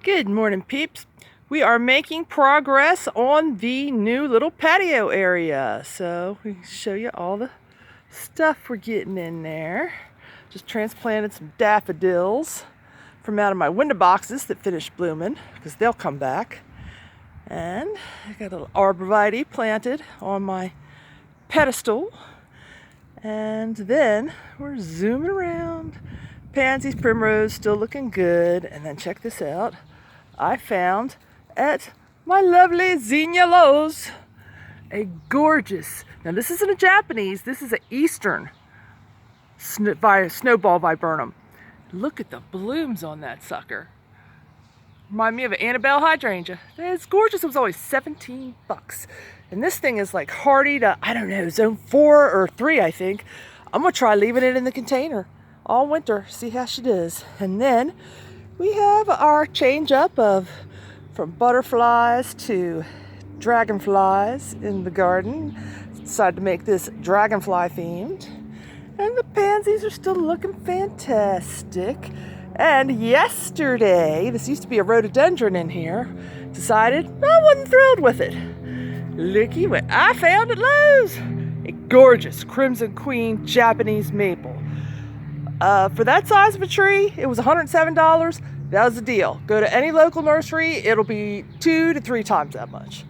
Good morning, peeps. We are making progress on the new little patio area. So we can show you all the stuff we're getting in there. Just transplanted some daffodils from out of my window boxes that finished blooming because they'll come back. And I got a little arborvitae planted on my pedestal. And then we're zooming around. Pansies, primrose, still looking good. And then check this out. I found at my lovely Zinnia Lowe's a gorgeous, now this isn't a Japanese, this is an Eastern Snowball Viburnum. Look at the blooms on that sucker. Remind me of an Annabelle hydrangea. It's gorgeous. It was always 17 bucks. And this thing is like hardy to, I don't know, zone 4 or 3, I think. I'm gonna try leaving it in the container all winter, see how she does. And then we have our change up of from butterflies to dragonflies in the garden. Decided to make this dragonfly themed. And the pansies are still looking fantastic. And yesterday, this used to be a rhododendron in here, decided I wasn't thrilled with it. Looky what I found at Lowe's. A gorgeous Crimson Queen Japanese maple. For that size of a tree, it was $107. That was the deal. Go to any local nursery, it'll be 2 to 3 times that much.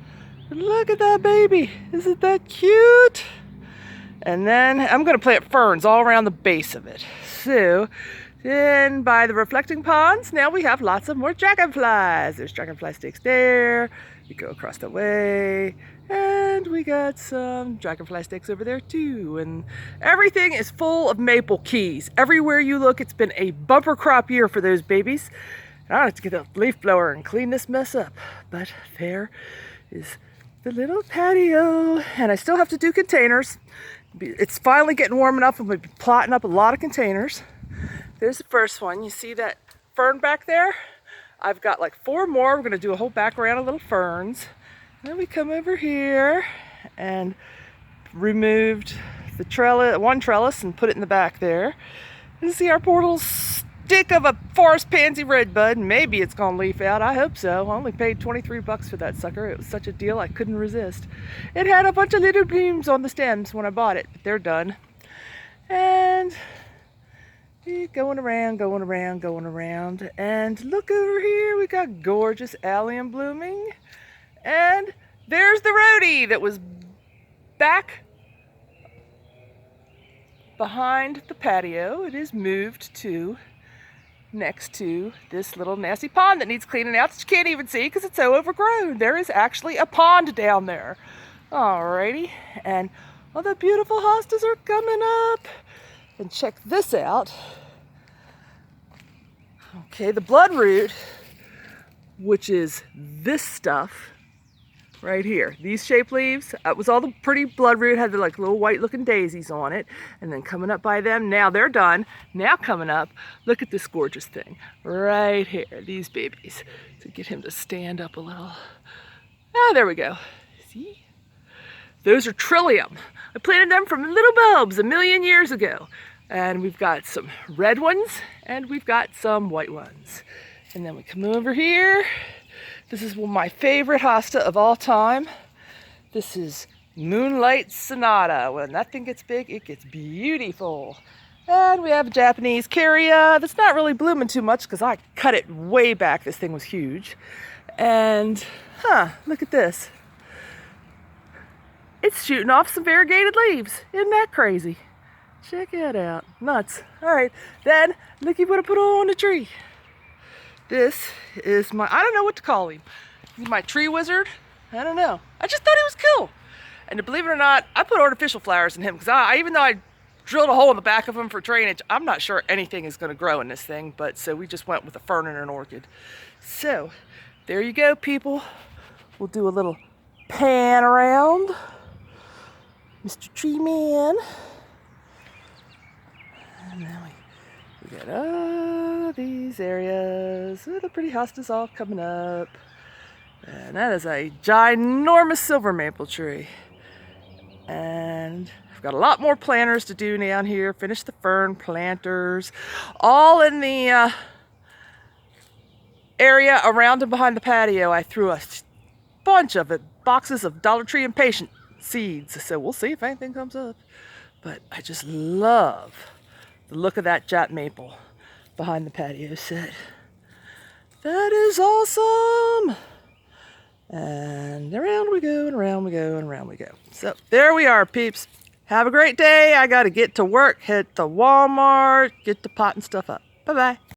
But look at that baby. Isn't that cute? And then I'm going to plant ferns all around the base of it. So then by the reflecting ponds, now we have lots of more dragonflies. There's dragonfly sticks there. You go across the way. And we got some dragonfly sticks over there too. And everything is full of maple keys. Everywhere you look, it's been a bumper crop year for those babies. And I have to get a leaf blower and clean this mess up. But there is the little patio. And I still have to do containers. It's finally getting warm enough and we'll be plotting up a lot of containers. There's the first one. You see that fern back there? I've got like 4 more. We're going to do a whole back round of little ferns. Then we come over here and removed the one trellis and put it in the back there. You see our poor little stick of a forest pansy redbud. Maybe it's gonna leaf out. I hope so. I only paid 23 bucks for that sucker. It was such a deal I couldn't resist. It had a bunch of little blooms on the stems when I bought it, but they're done. And going around. And look over here, we got gorgeous allium blooming. And there's the rhodie that was back behind the patio. It is moved to next to this little nasty pond that needs cleaning out that you can't even see because it's so overgrown. There is actually a pond down there. Alrighty, and all the beautiful hostas are coming up. And check this out. Okay, the bloodroot, which is this stuff right here. These shape leaves, it was all the pretty bloodroot, had the like little white looking daisies on it. And then coming up by them, now they're done. Now coming up, look at this gorgeous thing right here, these babies. To get him to stand up a little. Ah, there we go. See? Those are Trillium. I planted them from little bulbs 1,000,000 years ago. And we've got some red ones and we've got some white ones. And then we come over here. This is one of my favorite hosta of all time. This is Moonlight Sonata. When that thing gets big, it gets beautiful. And we have a Japanese Caria that's not really blooming too much because I cut it way back. This thing was huge. And, look at this. It's shooting off some variegated leaves. Isn't that crazy? Check it out. Nuts. All right, then looky what I put on the tree. This is my, I don't know what to call him. He's my tree wizard. I don't know. I just thought he was cool. And to believe it or not, I put artificial flowers in him because even though I drilled a hole in the back of him for drainage, I'm not sure anything is going to grow in this thing. But so we just went with a fern and an orchid. So there you go, people. We'll do a little pan around. Mr. Tree Man. And then we got all these areas. Oh, the pretty hostas all coming up. And that is a ginormous silver maple tree. And I've got a lot more planters to do down here. Finish the fern planters. All in the area around and behind the patio, I threw a bunch of boxes of Dollar Tree impatient seeds. So we'll see if anything comes up. But I just love the look of that Jap maple behind the patio set. That is awesome. And around we go, and around we go, and around we go. So there we are, peeps. Have a great day. I got to get to work, head to Walmart, get the potting stuff up. Bye-bye.